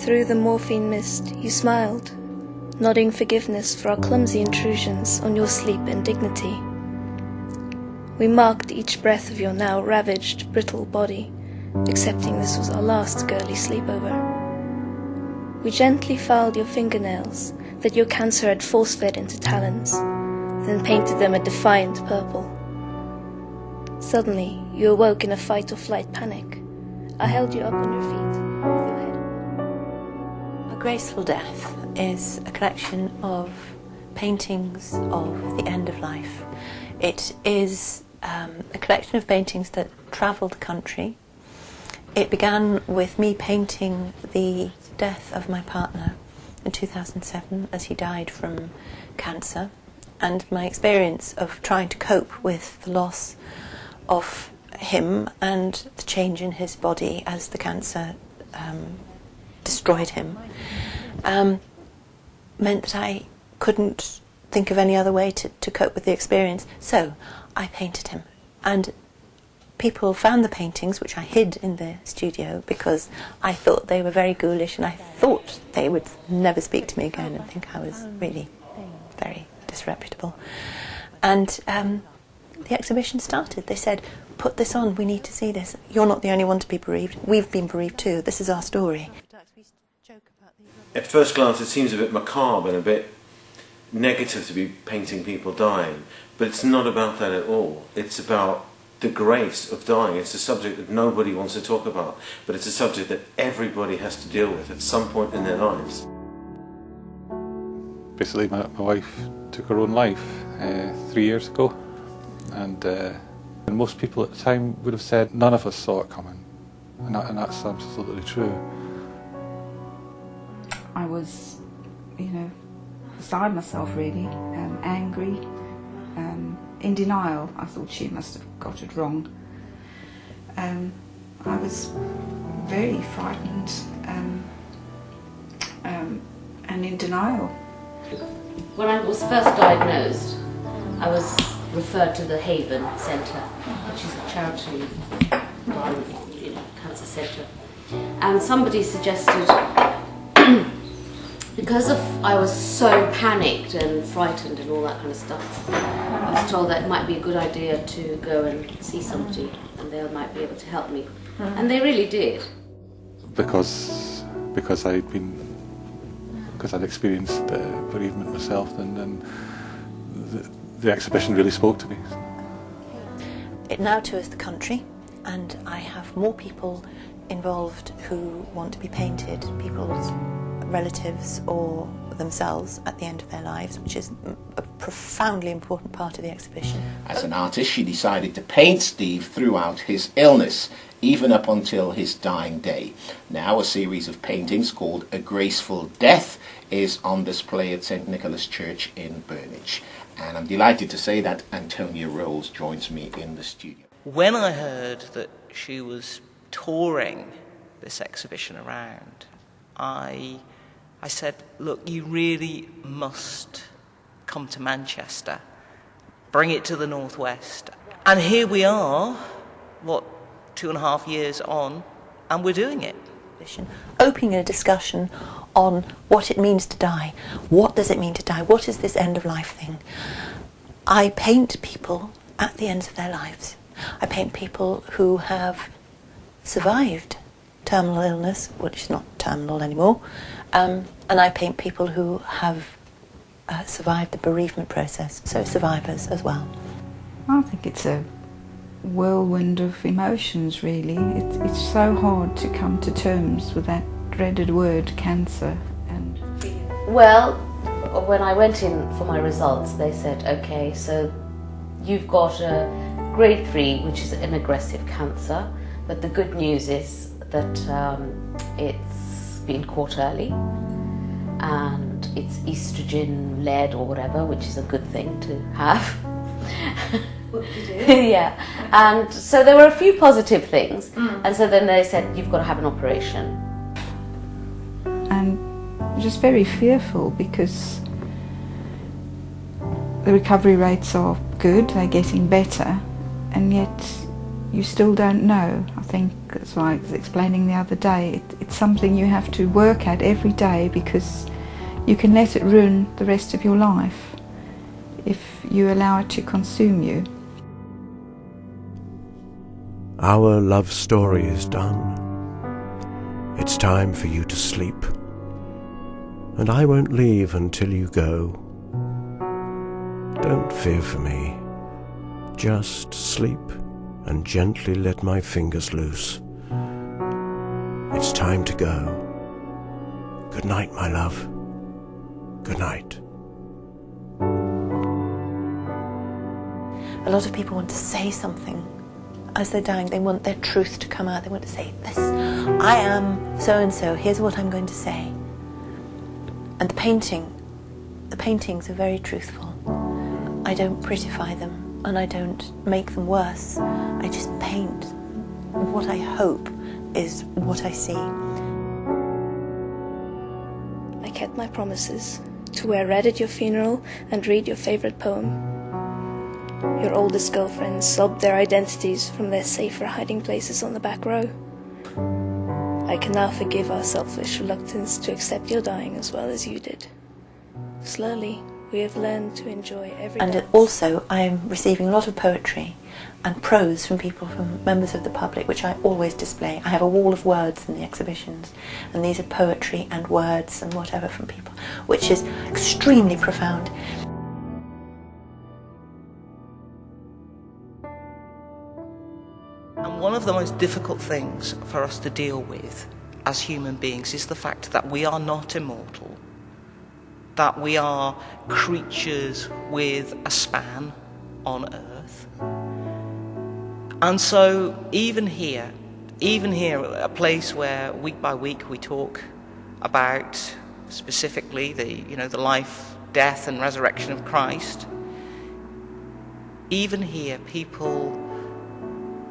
Through the morphine mist, you smiled, nodding forgiveness for our clumsy intrusions on your sleep and dignity. We marked each breath of your now ravaged, brittle body, accepting this was our last girly sleepover. We gently filed your fingernails that your cancer had force-fed into talons, then painted them a defiant purple. Suddenly, you awoke in a fight-or-flight panic. I held you up on your feet, with your head. A Graceful Death is a collection of paintings of the end of life. It is a collection of paintings that travel the country. It began with me painting the death of my partner in 2007 as he died from cancer, and my experience of trying to cope with the loss of him and the change in his body as the cancer destroyed him meant that I couldn't think of any other way to cope with the experience. So I painted him, and people found the paintings, which I hid in the studio because I thought they were very ghoulish, and I thought they would never speak to me again and think I was really very disreputable. And the exhibition started. They said, "Put this on, we need to see this. You're not the only one to be bereaved. We've been bereaved too. This is our story." At first glance it seems a bit macabre and a bit negative to be painting people dying, but it's not about that at all. It's about the grace of dying. It's a subject that nobody wants to talk about, but it's a subject that everybody has to deal with at some point in their lives. Basically, my wife took her own life 3 years ago, and most people at the time would have said none of us saw it coming, and that's absolutely true. I was, beside myself really, angry, in denial. I thought she must have got it wrong. I was very frightened and in denial. When I was first diagnosed, I was referred to the Haven Centre, which is a charity cancer centre, and somebody suggested, because I was so panicked and frightened and all that kind of stuff, I was told that it might be a good idea to go and see somebody and they might be able to help me. And they really did. Because I'd experienced bereavement myself, and the exhibition really spoke to me. It now tours the country, and I have more people involved who want to be painted, people's relatives or themselves at the end of their lives, which is a profoundly important part of the exhibition. As an artist, she decided to paint Steve throughout his illness, even up until his dying day. Now a series of paintings called A Graceful Death is on display at St Nicholas Church in Burnage. And I'm delighted to say that Antonia Rolls joins me in the studio. When I heard that she was touring this exhibition around, I said, look, you really must come to Manchester, bring it to the Northwest. And here we are, 2.5 years on, and we're doing it. Opening a discussion on what it means to die. What does it mean to die? What is this end of life thing? I paint people at the ends of their lives. I paint people who have survived terminal illness, which is not terminal anymore, and I paint people who have survived the bereavement process, so survivors as well. I think it's a whirlwind of emotions, really. It's so hard to come to terms with that dreaded word, cancer. And well, when I went in for my results, they said, okay, so you've got a grade 3, which is an aggressive cancer, but the good news is that it's been caught early, and it's estrogen-led or whatever, which is a good thing to have. What you do? Yeah, and so there were a few positive things, and so then they said, you've got to have an operation. And just very fearful, because the recovery rates are good, they're getting better, and yet you still don't know. I think that's why I was explaining the other day. It's something you have to work at every day, because you can let it ruin the rest of your life if you allow it to consume you. Our love story is done. It's time for you to sleep, and I won't leave until you go. Don't fear for me. Just sleep and gently let my fingers loose. It's time to go. Good night, my love. Good night. A lot of people want to say something as they're dying. They want their truth to come out. They want to say, this, I am so-and-so, here's what I'm going to say. And the paintings are very truthful. I don't prettify them, and I don't make them worse. I just paint what I hope is what I see. I kept my promises to wear red at your funeral and read your favourite poem. Your oldest girlfriends sobbed their identities from their safer hiding places on the back row. I can now forgive our selfish reluctance to accept your dying as well as you did. Slowly, we have learned to enjoy every And dance. also, I'm receiving a lot of poetry and prose from people, from members of the public, which I always display. I have a wall of words in the exhibitions, and these are poetry and words and whatever from people, which is extremely profound. And one of the most difficult things for us to deal with as human beings is the fact that we are not immortal, that we are creatures with a span on Earth. And so even here, a place where week by week we talk about specifically the life, death and resurrection of Christ, even here people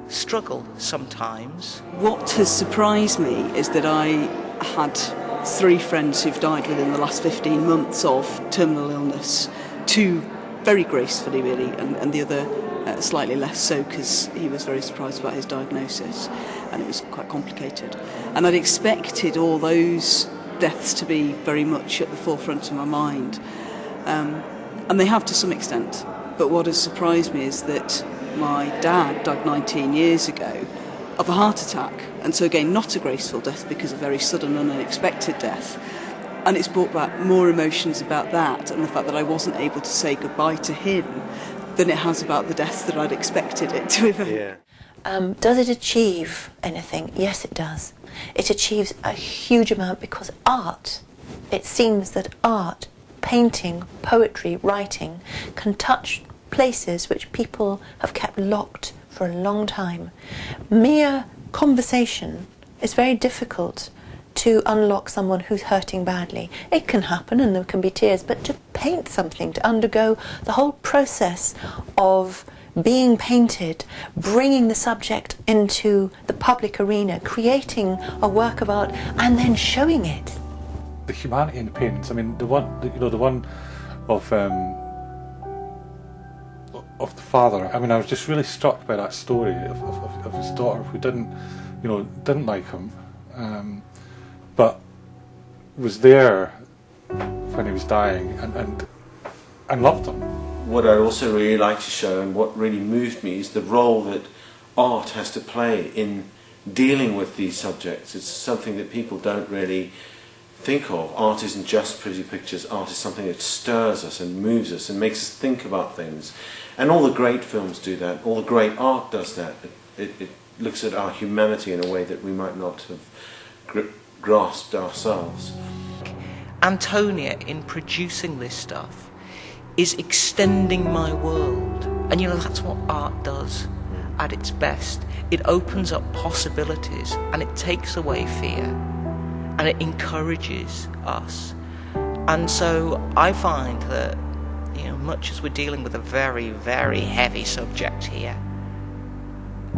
struggle sometimes. What has surprised me is that I had 3 friends who've died within the last 15 months of terminal illness, 2 very gracefully really, and the other slightly less so, because he was very surprised about his diagnosis and it was quite complicated. And I'd expected all those deaths to be very much at the forefront of my mind, and they have to some extent. But what has surprised me is that my dad died 19 years ago of a heart attack, and so again not a graceful death because a very sudden and unexpected death, and it's brought back more emotions about that and the fact that I wasn't able to say goodbye to him than it has about the death that I'd expected it to evoke. Yeah. Does it achieve anything? Yes, it does. It achieves a huge amount because art, it seems that art, painting, poetry, writing, can touch places which people have kept locked for a long time. Mere conversation is very difficult to unlock someone who's hurting badly. It can happen and there can be tears, but to paint something, to undergo the whole process of being painted, bringing the subject into the public arena, creating a work of art and then showing it. The humanity in the paintings, I mean, the one of the father, I mean, I was just really struck by that story of his daughter who didn't like him, but was there when he was dying and loved him. What I'd also really like to show, and what really moved me, is the role that art has to play in dealing with these subjects. It's something that people don't really think of. Art isn't just pretty pictures. Art is something that stirs us and moves us and makes us think about things. And all the great films do that. All the great art does that. It looks at our humanity in a way that we might not have grasped ourselves. Antonia, in producing this stuff, is extending my world. And that's what art does at its best. It opens up possibilities and it takes away fear and it encourages us. And so I find that, much as we're dealing with a very, very heavy subject here,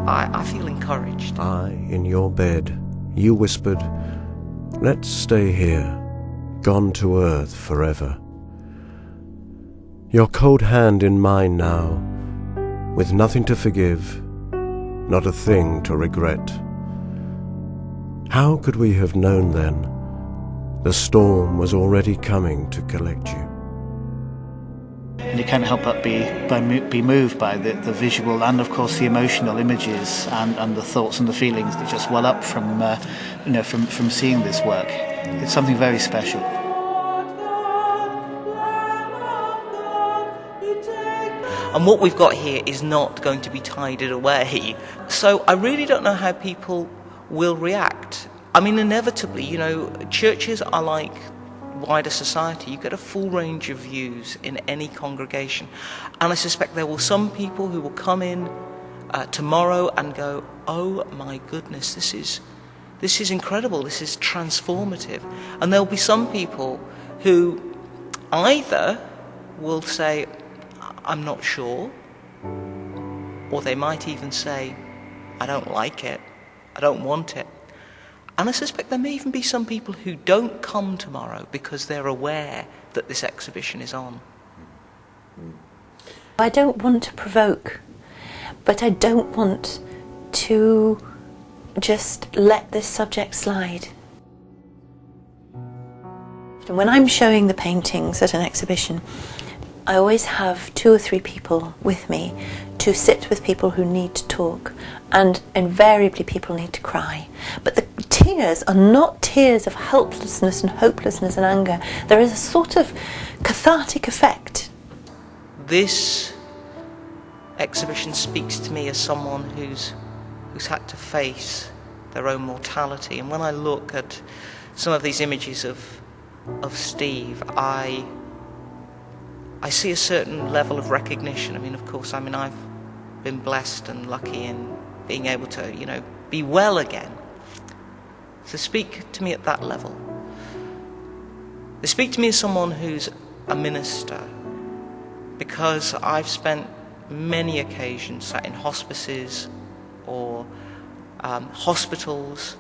I feel encouraged. In your bed, you whispered, "Let's stay here, gone to earth forever." Your cold hand in mine now, with nothing to forgive, not a thing to regret. How could we have known then the storm was already coming to collect you? And you can't help but be moved by the visual and, of course, the emotional images and the thoughts and the feelings that just well up from seeing this work. It's something very special. And what we've got here is not going to be tidied away. So I really don't know how people will react. I mean, inevitably, churches are like wider society. You get a full range of views in any congregation. And I suspect there will some people who will come in tomorrow and go, oh my goodness, this is incredible, this is transformative. And there'll be some people who either will say, I'm not sure, or they might even say, I don't like it, I don't want it. And I suspect there may even be some people who don't come tomorrow because they're aware that this exhibition is on. I don't want to provoke, but I don't want to just let this subject slide. When I'm showing the paintings at an exhibition, I always have 2 or 3 people with me to sit with people who need to talk, and invariably people need to cry. But the tears are not tears of helplessness and hopelessness and anger. There is a sort of cathartic effect. This exhibition speaks to me as someone who's had to face their own mortality. And when I look at some of these images of Steve, I see a certain level of recognition. I mean, of course, I've been blessed and lucky in being able to, be well again. So speak to me at that level. They speak to me as someone who's a minister, because I've spent many occasions sat in hospices or hospitals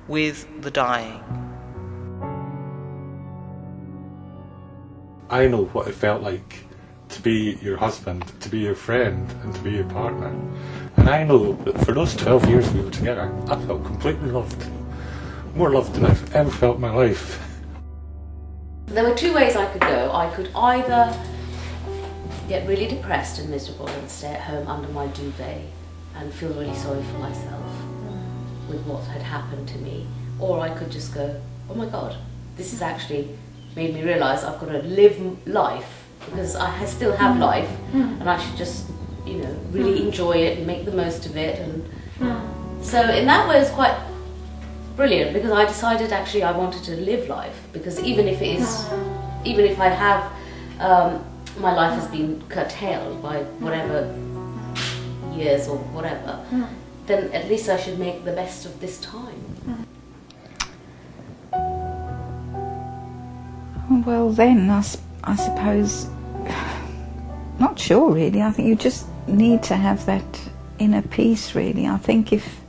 with the dying. I know what it felt like to be your husband, to be your friend, and to be your partner. And I know that for those 12 years we were together, I felt completely loved. More loved than I've ever felt in my life. There were 2 ways I could go. I could either get really depressed and miserable and stay at home under my duvet and feel really sorry for myself with what had happened to me. Or I could just go, oh my God, this has actually made me realise I've got to live life, because I still have life, and I should just, really enjoy it and make the most of it. And so in that way it's quite brilliant, because I decided actually I wanted to live life, because even if I have, my life has been curtailed by whatever years or whatever, then at least I should make the best of this time. Well then, I suppose, not sure really. I think you just need to have that inner peace really. I think if,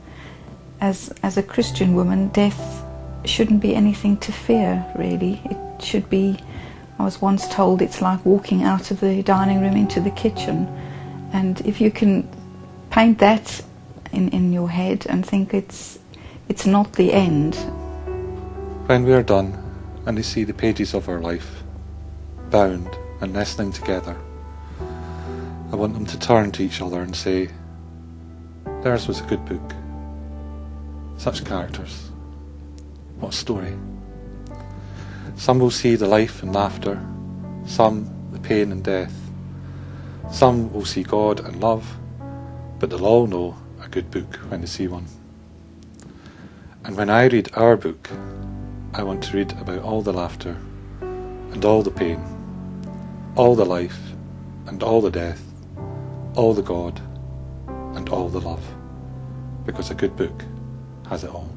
as a Christian woman, death shouldn't be anything to fear really. It should be, I was once told, it's like walking out of the dining room into the kitchen. And if you can paint that in your head and think it's not the end. When we are done, and they see the pages of our life, bound and nestling together, I want them to turn to each other and say, theirs was a good book. Such characters. What a story. Some will see the life and laughter, some the pain and death. Some will see God and love, but they'll all know a good book when they see one. And when I read our book, I want to read about all the laughter and all the pain, all the life and all the death, all the God and all the love, because a good book has it all.